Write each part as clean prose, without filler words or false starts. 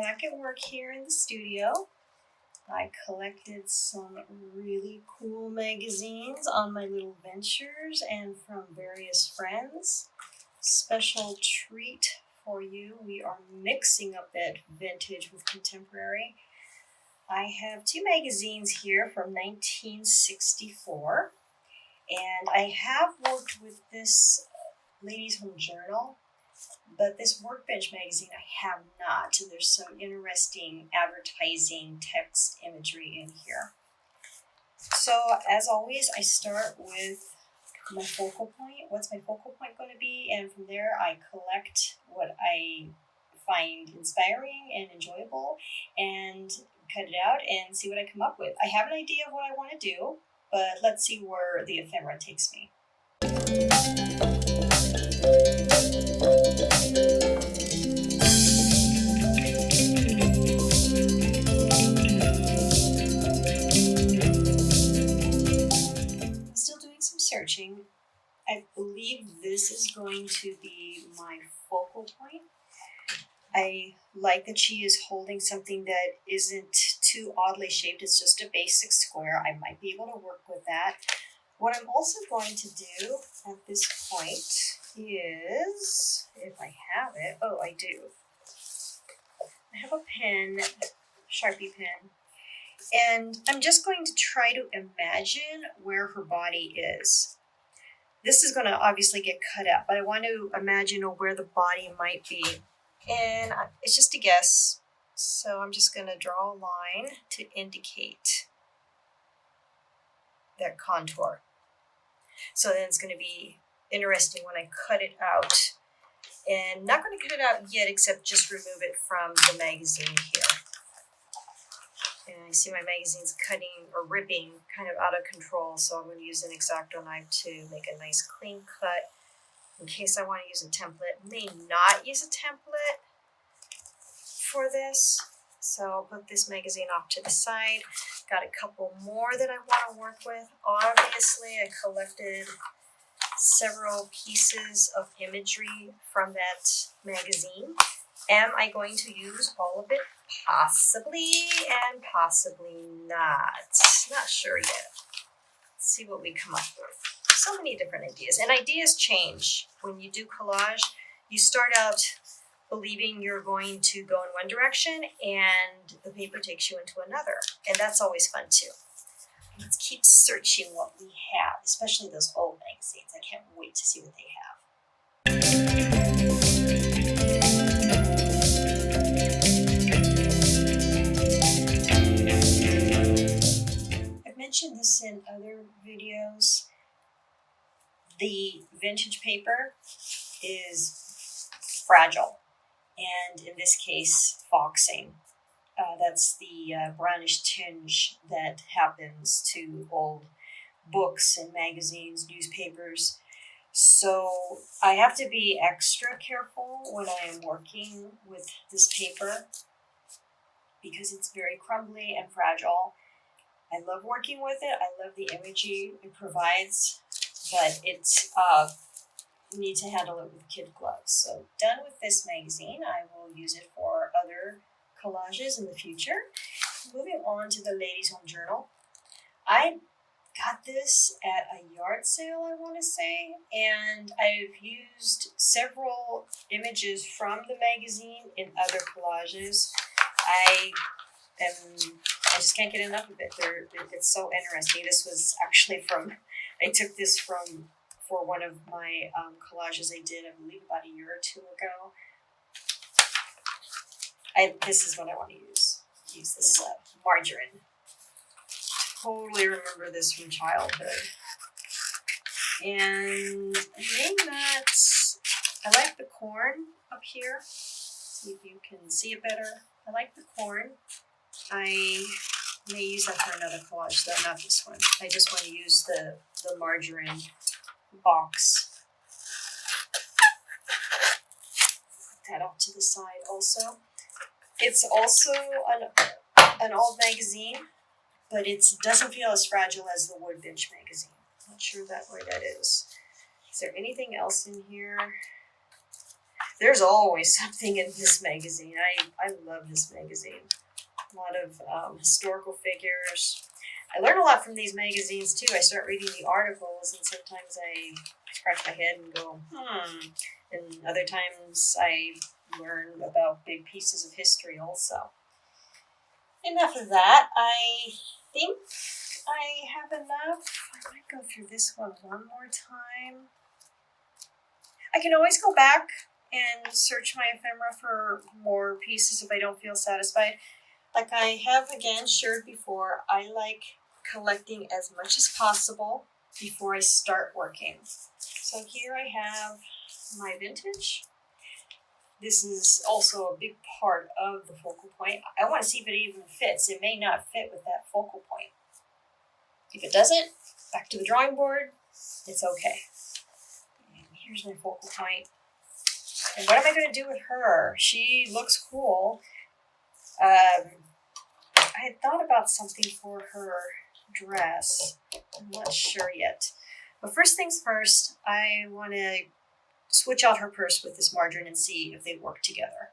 back at work here in the studio. I collected some really cool magazines on my little ventures and from various friends. Special treat for you. We are mixing up that vintage with contemporary. I have two magazines here from 1964, and I have worked with this Ladies' Home Journal, but this Workbench magazine I have not. And there's some interesting advertising text imagery in here. So as always, I start with my focal point. What's my focal point going to be? And from there, I collect what I find inspiring and enjoyable and cut it out and see what I come up with. I have an idea of what I want to do, but let's see where the ephemera takes me. I'm still doing some searching. I believe this is going to be my focal point. I like that she is holding something that isn't too oddly shaped. It's just a basic square. I might be able to work with that. What I'm also going to do at this point is, if I have it, oh, I do. I have a pen, Sharpie pen, and I'm just going to try to imagine where her body is. This is going to obviously get cut out, but I want to imagine where the body might be. And it's just a guess, so I'm just going to draw a line to indicate that contour. So then it's going to be interesting when I cut it out. And not going to cut it out yet, except just remove it from the magazine here. And I see my magazine's cutting or ripping kind of out of control, so I'm going to use an X-Acto knife to make a nice clean cut in case I want to use a template. May not use a template for this, so I'll put this magazine off to the side. Got a couple more that I want to work with. Obviously, I collected several pieces of imagery from that magazine. Am I going to use all of it? Possibly and possibly not. Not sure yet. Let's see what we come up with. So many different ideas. And ideas change. When you do collage, you start out believing you're going to go in one direction and the paper takes you into another. And that's always fun too. Let's keep searching what we have, especially those old magazines. I can't wait to see what they have. I've mentioned this in other videos. The vintage paper is fragile, and in this case, foxing. That's the brownish tinge that happens to old books and magazines, newspapers. So I have to be extra careful when I am working with this paper because it's very crumbly and fragile. I love working with it. I love the imagery it provides, but it's need to handle it with kid gloves. So done with this magazine. I will use it for other collages in the future. Moving on to the Ladies' Home Journal. I got this at a yard sale, I want to say, and I've used several images from the magazine in other collages. I just can't get enough of it. It's so interesting. This was actually I took this for one of my collages I did, I believe, about a year or two ago. This is what I want to use. Use this margarine. Totally remember this from childhood. And I like the corn up here. See if you can see it better. I like the corn. I may use that for another collage, though, not this one. I just want to use the margarine box. Put that off to the side also. It's also an old magazine, but it doesn't feel as fragile as the Workbench magazine. Not sure where that is. Is there anything else in here? there's always something in this magazine. I love this magazine. A lot of historical figures. I learn a lot from these magazines too. I start reading the articles, and sometimes I scratch my head and go, And other times I learn about big pieces of history also. Enough of that. I think I have enough. I might go through this one more time. I can always go back and search my ephemera for more pieces if I don't feel satisfied. Like I have again shared before, I like collecting as much as possible before I start working. So here I have my vintage. This is also a big part of the focal point. I want to see if it even fits. It may not fit with that focal point. If it doesn't, back to the drawing board. It's okay. And here's my focal point. And what am I going to do with her? She looks cool. I had thought about something for her dress. I'm not sure yet. But first things first, I want to switch out her purse with this margarine and see if they work together.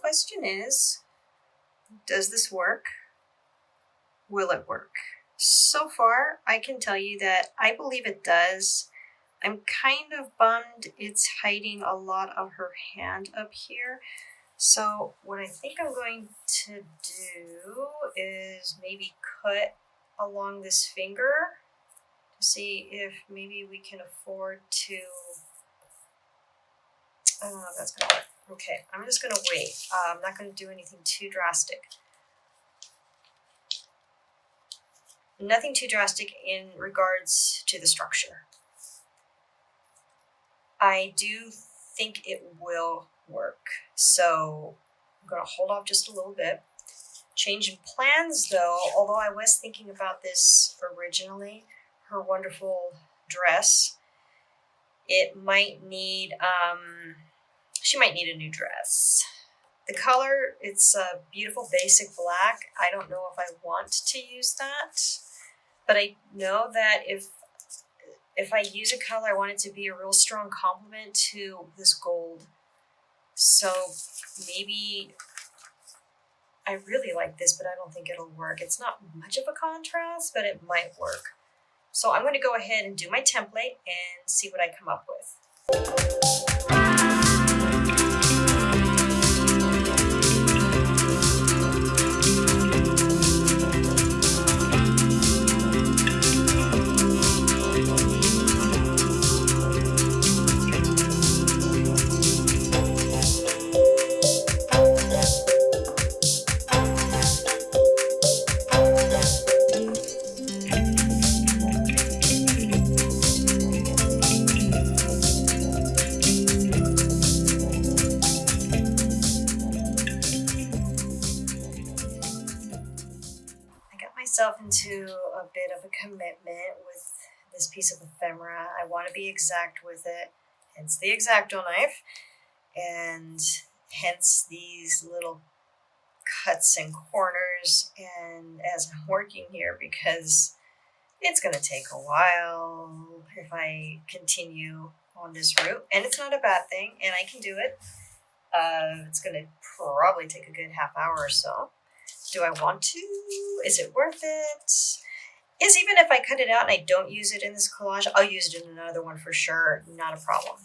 Question is, does this work? Will it work? So far, I can tell you that I believe it does. I'm kind of bummed it's hiding a lot of her hand up here. So what I think I'm going to do is maybe cut along this finger to see if maybe we can afford to... that's gonna work. Okay, I'm just gonna wait. I'm not gonna do anything too drastic. Nothing too drastic in regards to the structure. I do think it will work. So I'm gonna hold off just a little bit. Change in plans though, although I was thinking about this originally, her wonderful dress, it might need, she might need a new dress. The color, it's a beautiful basic black. I don't know if I want to use that, but I know that if I use a color, I want it to be a real strong complement to this gold. So maybe, I really like this, but I don't think it'll work. It's not much of a contrast, but it might work. So I'm going to go ahead and do my template and see what I come up with. Into a bit of a commitment with this piece of ephemera. I want to be exact with it, hence the X-Acto knife, and hence these little cuts and corners. And as I'm working here, because it's going to take a while if I continue on this route, and it's not a bad thing, and I can do it. It's going to probably take a good half hour or so. Do I want to? Is it worth it? Is even if I cut it out and I don't use it in this collage, I'll use it in another one for sure. Not a problem.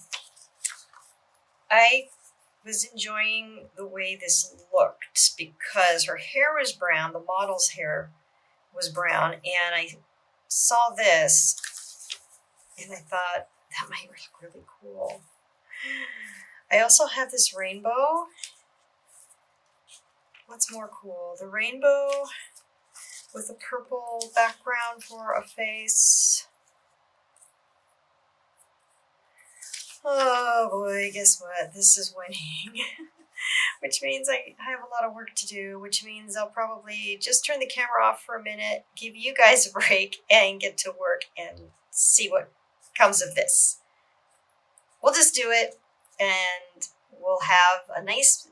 I was enjoying the way this looked because her hair was brown. The model's hair was brown. And I saw this and I thought that might look really cool. I also have this rainbow. What's more cool? The rainbow with a purple background for a face. Oh boy, guess what? This is winning. Which means I have a lot of work to do, which means I'll probably just turn the camera off for a minute, give you guys a break, and get to work and see what comes of this. we'll just do it and we'll have a nice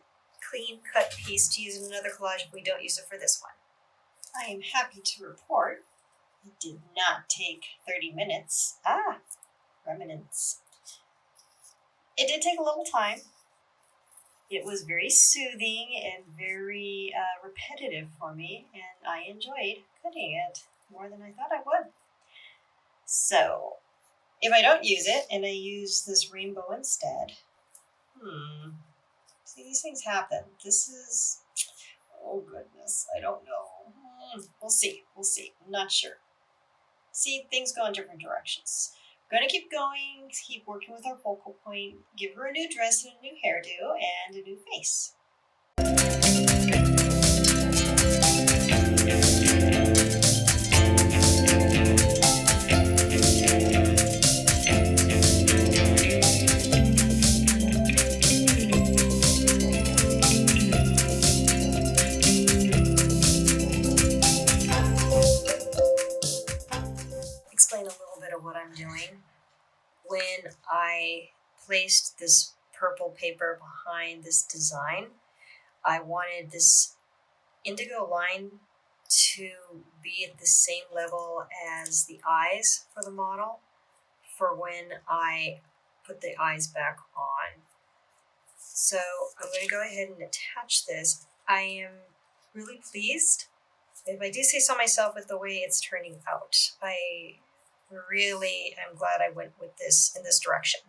clean cut piece to use in another collage if we don't use it for this one. I am happy to report it did not take 30 minutes. Remnants. It did take a little time. It was very soothing and very repetitive for me, and I enjoyed cutting it more than I thought I would. So, if I don't use it and I use this rainbow instead, see, these things happen. This is, oh goodness, I don't know. We'll see. I'm not sure. See, things go in different directions. We're going to keep going, keep working with our focal point, give her a new dress and a new hairdo and a new face. Explain a little bit of what I'm doing. When I placed this purple paper behind this design, I wanted this indigo line to be at the same level as the eyes for the model for when I put the eyes back on. So I'm going to go ahead and attach this. I am really pleased, if I do say so myself, with the way it's turning out. I really am glad I went with this in this direction.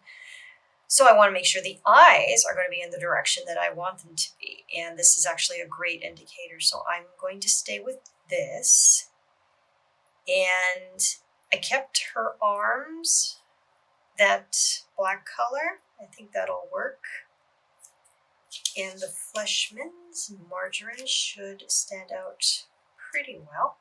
So I want to make sure the eyes are going to be in the direction that I want them to be. And this is actually a great indicator. So I'm going to stay with this. And I kept her arms that black color. I think that'll work. And the Fleshman's margarine should stand out pretty well.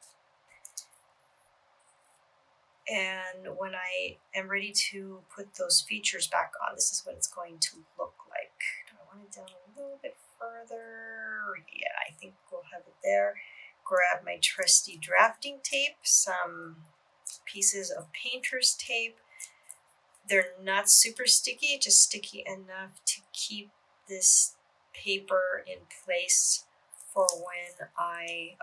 And when I am ready to put those features back on, this is what it's going to look like. Do I want it down a little bit further? Yeah, I think we'll have it there. Grab my trusty drafting tape, some pieces of painter's tape. They're not super sticky, just sticky enough to keep this paper in place for when I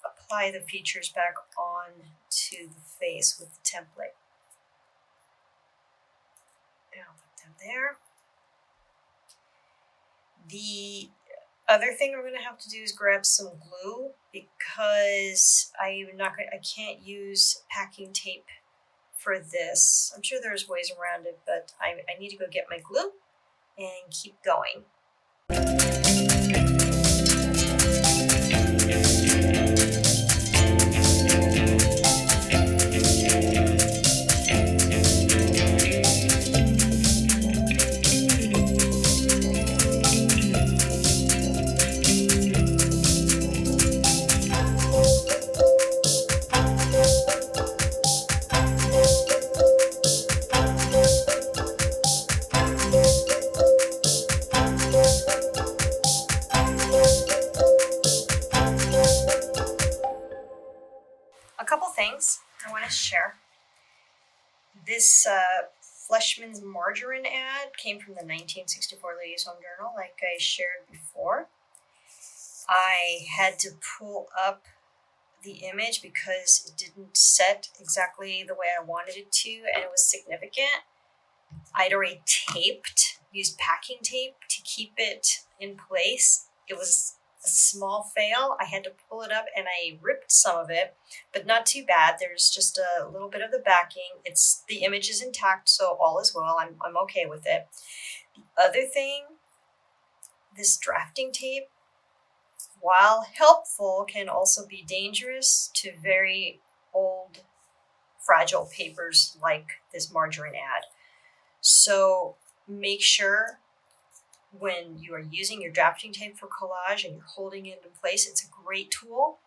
apply the features back on to the face with the template. And I'll put them there. The other thing we're going to have to do is grab some glue because I can't use packing tape for this. I'm sure there's ways around it, but I need to go get my glue and keep going. A couple things I want to share. This Fleshman's margarine ad came from the 1964 Ladies' Home Journal, like I shared before. I had to pull up the image because it didn't set exactly the way I wanted it to, and it was significant. I'd already used packing tape to keep it in place. It was a small fail. I had to pull it up and I ripped some of it, but not too bad. There's just a little bit of the backing. The image is intact, so all is well. I'm okay with it. The other thing, this drafting tape, while helpful, can also be dangerous to very old, fragile papers like this margarine ad. So make sure when you are using your drafting tape for collage and you're holding it in place, it's a great tool,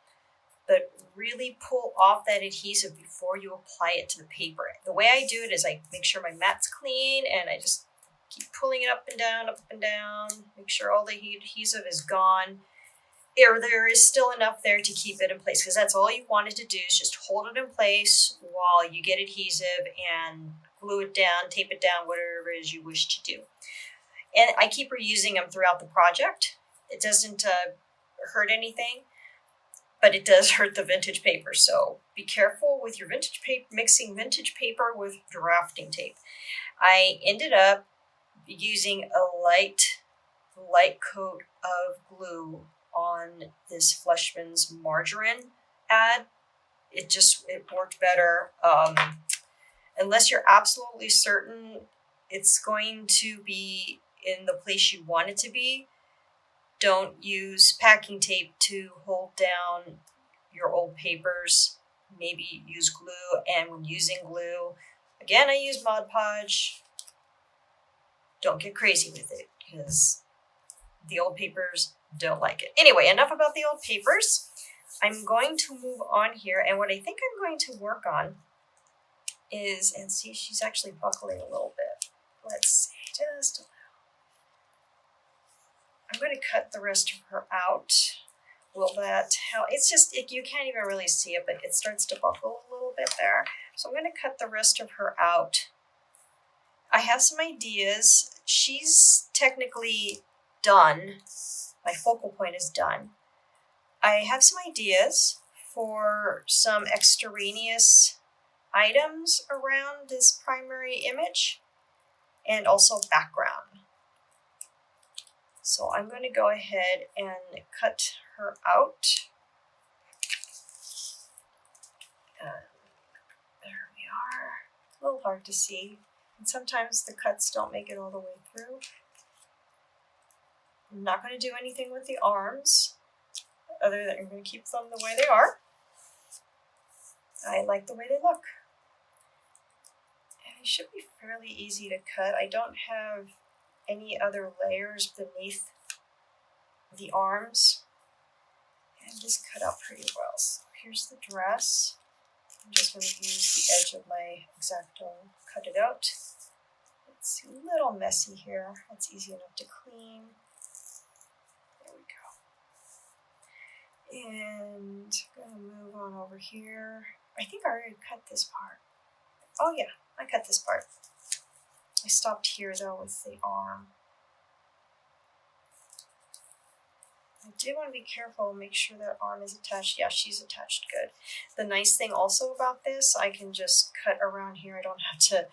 but really pull off that adhesive before you apply it to the paper. The way I do it is I make sure my mat's clean and I just keep pulling it up and down, make sure all the adhesive is gone. There is still enough there to keep it in place, because that's all you wanted to do is just hold it in place while you get adhesive and glue it down, tape it down, whatever it is you wish to do. And I keep reusing them throughout the project. It doesn't hurt anything, but it does hurt the vintage paper. So be careful with your vintage paper, mixing vintage paper with drafting tape. I ended up using a light coat of glue on this Fleshman's margarine ad. It worked better. Unless you're absolutely certain it's going to be in the place you want it to be, don't use packing tape to hold down your old papers. Maybe use glue, and when using glue, again, I use Mod Podge. Don't get crazy with it because the old papers don't like it. Anyway, enough about the old papers. I'm going to move on here, and what I think I'm going to work on is, and see, she's actually buckling a little bit. Let's see, just a little. I'm going to cut the rest of her out. Will that help? It's just, you can't even really see it, but it starts to buckle a little bit there. So I'm going to cut the rest of her out. I have some ideas. She's technically done. My focal point is done. I have some ideas for some extraneous items around this primary image and also background. So I'm going to go ahead and cut her out. There we are. A little hard to see. And sometimes the cuts don't make it all the way through. I'm not going to do anything with the arms, other than I'm going to keep them the way they are. I like the way they look. And they should be fairly easy to cut. I don't have any other layers beneath the arms. And just cut out pretty well. So here's the dress. I'm just going to use the edge of my X-Acto, cut it out. It's a little messy here. It's easy enough to clean. There we go. And I'm going to move on over here. I think I already cut this part. Oh yeah, I cut this part. I stopped here though with the arm. I do want to be careful and make sure that arm is attached. Yeah, she's attached good. The nice thing also about this, I can just cut around here. I don't have to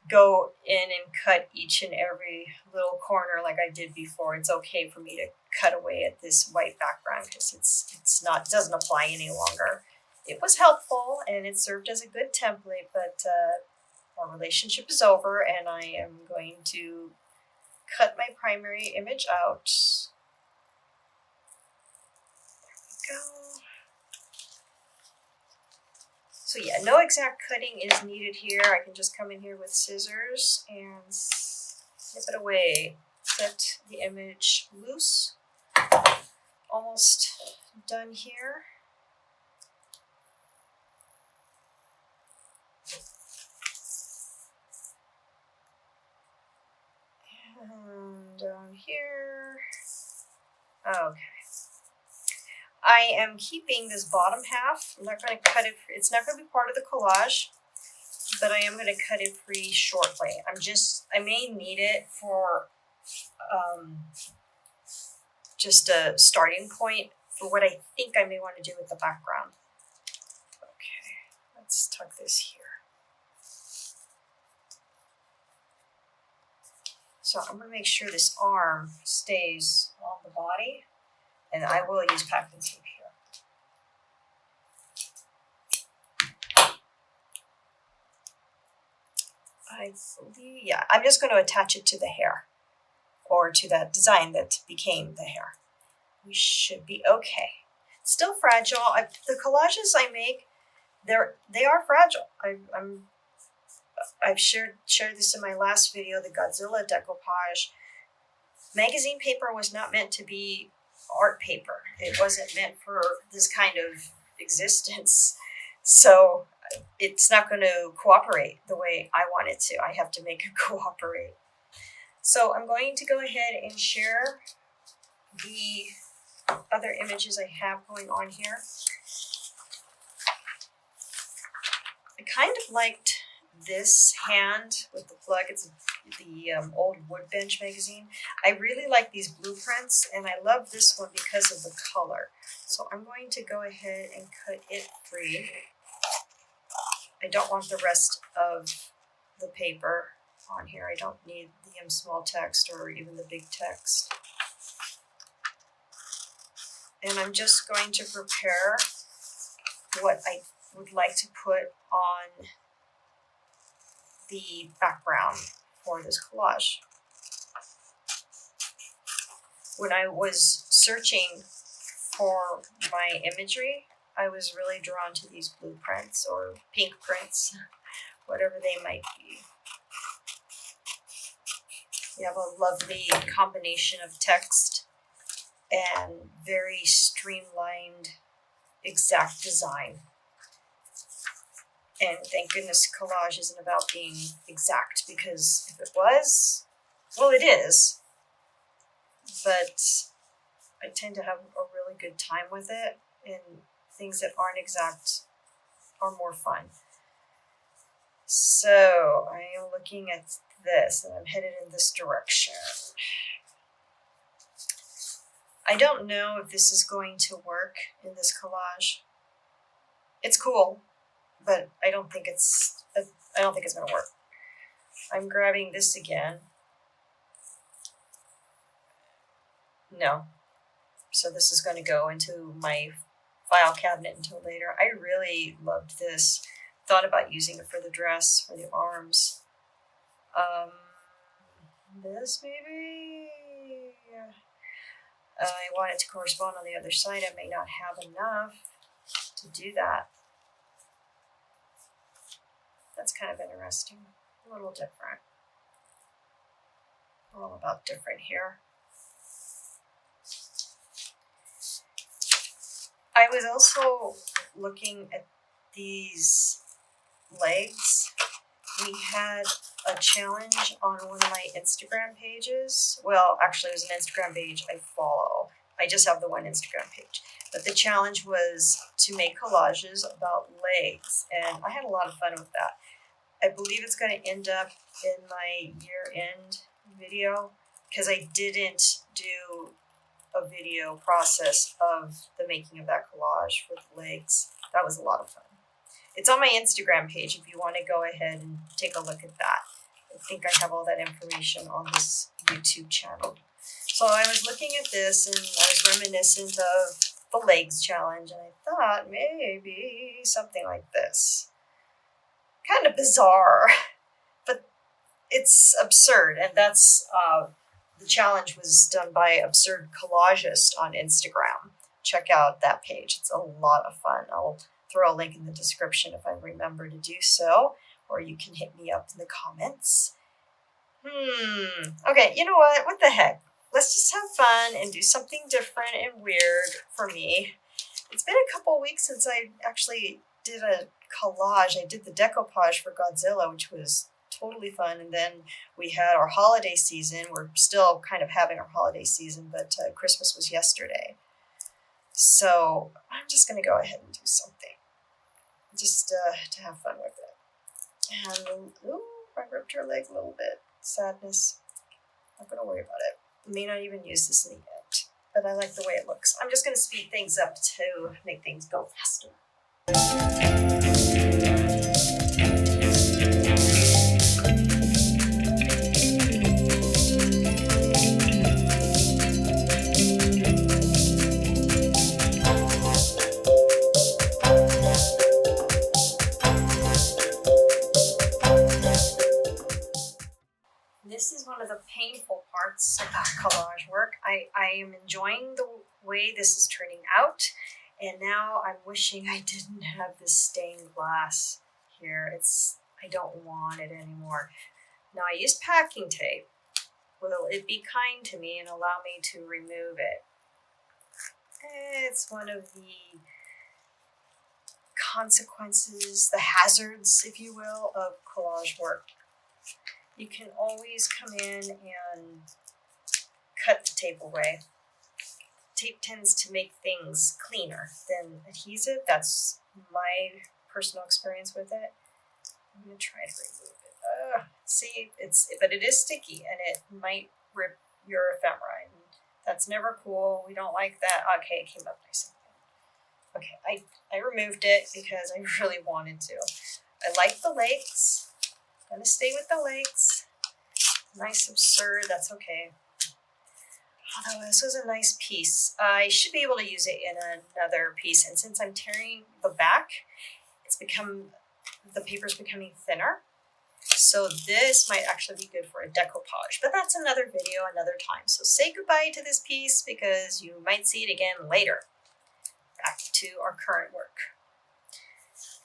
go in and cut each and every little corner like I did before. It's okay for me to cut away at this white background because it doesn't apply any longer. It was helpful and it served as a good template, but our relationship is over and I am going to cut my primary image out. Go. So yeah, no exact cutting is needed here. I can just come in here with scissors and snip it away. Set the image loose. Almost done here. And down here. Okay. I am keeping this bottom half. I'm not going to cut it. It's not going to be part of the collage, but I am going to cut it free shortly. I may need it for just a starting point for what I think I may want to do with the background. Okay, let's tuck this here. So I'm going to make sure this arm stays on the body. And I will use packing tape here. I believe, yeah, I'm just going to attach it to the hair or to that design that became the hair. We should be okay. Still fragile. The collages I make, they are fragile. I've shared this in my last video, the Godzilla decoupage. Magazine paper was not meant to be art paper. It wasn't meant for this kind of existence. So it's not going to cooperate the way I want it to. I have to make it cooperate. So I'm going to go ahead and share the other images I have going on here. I kind of liked this hand with the plug. It's the old Woodbench magazine. I really like these blueprints, and I love this one because of the color. So I'm going to go ahead and cut it free. I don't want the rest of the paper on here. I don't need the small text or even the big text. And I'm just going to prepare what I would like to put on the background for this collage. When I was searching for my imagery, I was really drawn to these blueprints or pink prints, whatever they might be. You have a lovely combination of text and very streamlined, exact design. And thank goodness collage isn't about being exact, because if it was, well, it is. But I tend to have a really good time with it, and things that aren't exact are more fun. So I am looking at this, and I'm headed in this direction. I don't know if this is going to work in this collage. It's cool, but I don't think it's going to work. I'm grabbing this again. No. So this is going to go into my file cabinet until later. I really loved this. Thought about using it for the dress, for the arms. This maybe? I want it to correspond on the other side. I may not have enough to do that. That's kind of interesting. A little different. We're all about different here. I was also looking at these legs. We had a challenge on one of my Instagram pages. Well, actually, it was an Instagram page I follow. I just have the one Instagram page. But the challenge was to make collages about legs, and I had a lot of fun with that. I believe it's going to end up in my year-end video, because I didn't do a video process of the making of that collage for the legs. That was a lot of fun. It's on my Instagram page if you want to go ahead and take a look at that. I think I have all that information on this YouTube channel. So I was looking at this, and I was reminiscent of the legs challenge, and I thought maybe something like this. Kind of bizarre, but it's absurd, and that's the challenge was done by Absurd Collagist on Instagram. Check out that page. It's a lot of fun. I'll throw a link in the description if I remember to do so, or you can hit me up in the comments. Okay, you know what? What the heck? Let's just have fun and do something different and weird for me. It's been a couple weeks since I actually did a collage. I did the decoupage for Godzilla, which was totally fun. And then we had our holiday season. We're still kind of having our holiday season, but Christmas was yesterday. So I'm just going to go ahead and do something just to have fun with it. And, ooh, I ripped her leg a little bit. Sadness. Not going to worry about it. May not even use this in the end, but I like the way it looks. I'm just going to speed things up to make things go faster. This is one of the painful parts about collage work. I am enjoying the way this is turning out, and now I'm wishing I didn't have this stained glass here. I don't want it anymore. Now I used packing tape. Will it be kind to me and allow me to remove it? It's one of the consequences, the hazards, if you will, of collage work. You can always come in and cut the tape away. Tape tends to make things cleaner than adhesive. That's my personal experience with it. I'm gonna try to remove it. See, but it is sticky and it might rip your ephemera, and that's never cool. We don't like that. Okay, it came up nice and good. Okay, I removed it because I really wanted to. I like the legs. I'm gonna stay with the legs. Nice absurd, that's okay. Although this was a nice piece. I should be able to use it in another piece, and since I'm tearing the back, the paper's becoming thinner. So this might actually be good for a decoupage, but that's another video, another time. So say goodbye to this piece because you might see it again later. Back to our current work.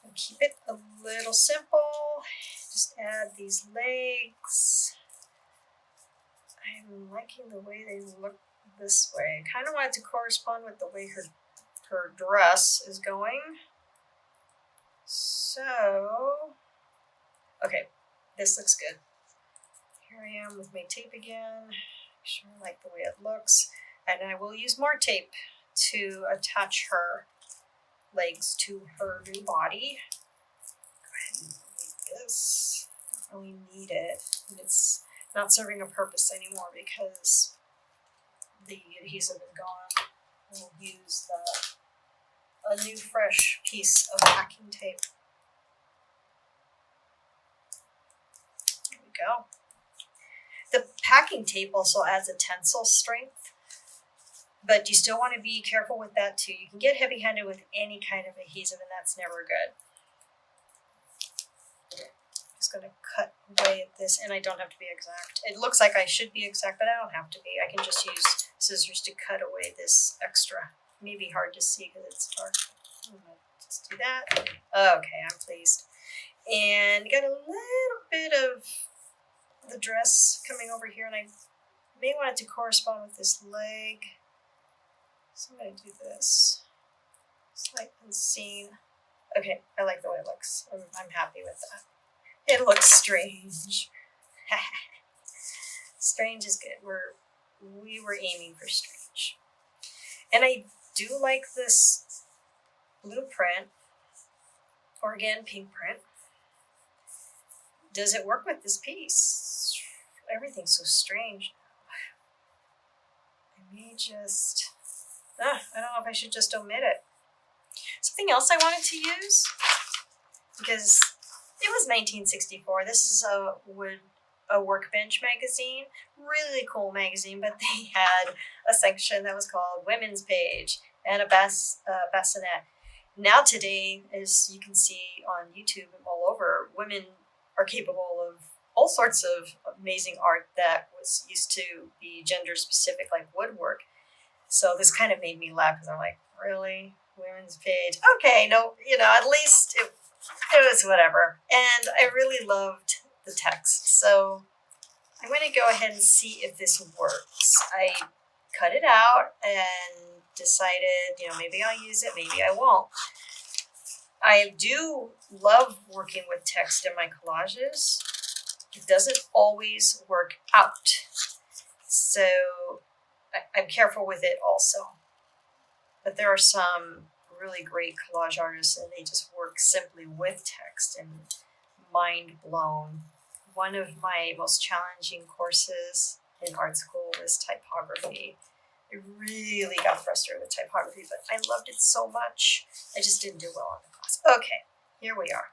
I'll keep it a little simple. Just add these legs. I'm liking the way they look this way. I kind of want it to correspond with the way her dress is going. So, okay, this looks good. Here I am with my tape again. Make sure I like the way it looks. And I will use more tape to attach her legs to her new body. Go ahead and delete this. I don't really need it. And it's not serving a purpose anymore because the adhesive is gone. We'll use a new fresh piece of packing tape. There we go. The packing tape also adds a tensile strength, but you still want to be careful with that too. You can get heavy-handed with any kind of adhesive, and that's never good. I'm just going to cut away at this, and I don't have to be exact. It looks like I should be exact, but I don't have to be. I can just use scissors to cut away this extra. Maybe hard to see because it's dark. I'm going to just do that. Okay, I'm pleased. And got a little bit of the dress coming over here, and I may want it to correspond with this leg. So I'm going to do this. Slight unseen. Okay, I like the way it looks. I'm happy with that. It looks strange. Strange is good. We were aiming for strange. And I do like this blue print, or again, pink print. Does it work with this piece? Everything's so strange now. I may just, I don't know if I should just omit it. Something else I wanted to use, because it was 1964. This is a workbench magazine, really cool magazine, but they had a section that was called Women's Page and a bassinet. Now today, as you can see on YouTube and all over, women are capable of all sorts of amazing art that was used to be gender specific, like woodwork. So this kind of made me laugh because I'm like, really? Women's Page? Okay, no, at least it was whatever. And I really loved the text. So I'm going to go ahead and see if this works. I cut it out and decided, maybe I'll use it, maybe I won't. I do love working with text in my collages. It doesn't always work out. So I'm careful with it also. But there are some really great collage artists, and they just work simply with text, and mind blown. One of my most challenging courses in art school was typography. I really got frustrated with typography, but I loved it so much. I just didn't do well in the class. Okay, here we are.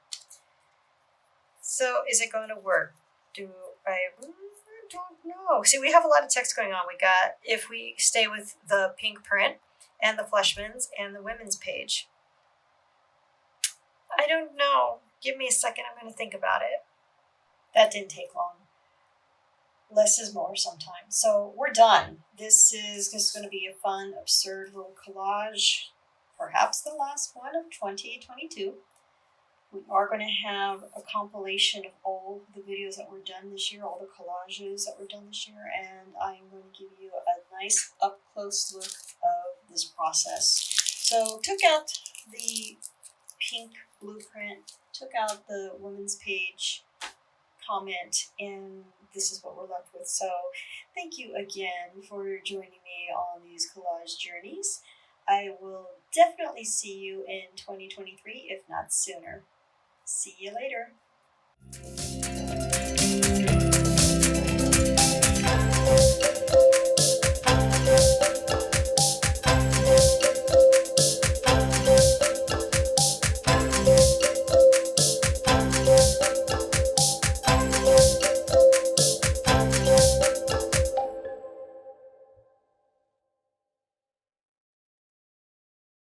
So is it going to work? I don't know. See, we have a lot of text going on. If we stay with the pink print and the Fleshman's and the Women's Page. I don't know. Give me a second. I'm going to think about it. That didn't take long. Less is more sometimes. So we're done. This is just going to be a fun, absurd little collage. Perhaps the last one of 2022. We are going to have a compilation of all the videos that were done this year, all the collages that were done this year, and I'm going to give you a nice up-close look of this process. So took out the pink blueprint, took out the Women's Page comment, and this is what we're left with. So thank you again for joining me on these collage journeys. I will definitely see you in 2023, if not sooner. See you later. you.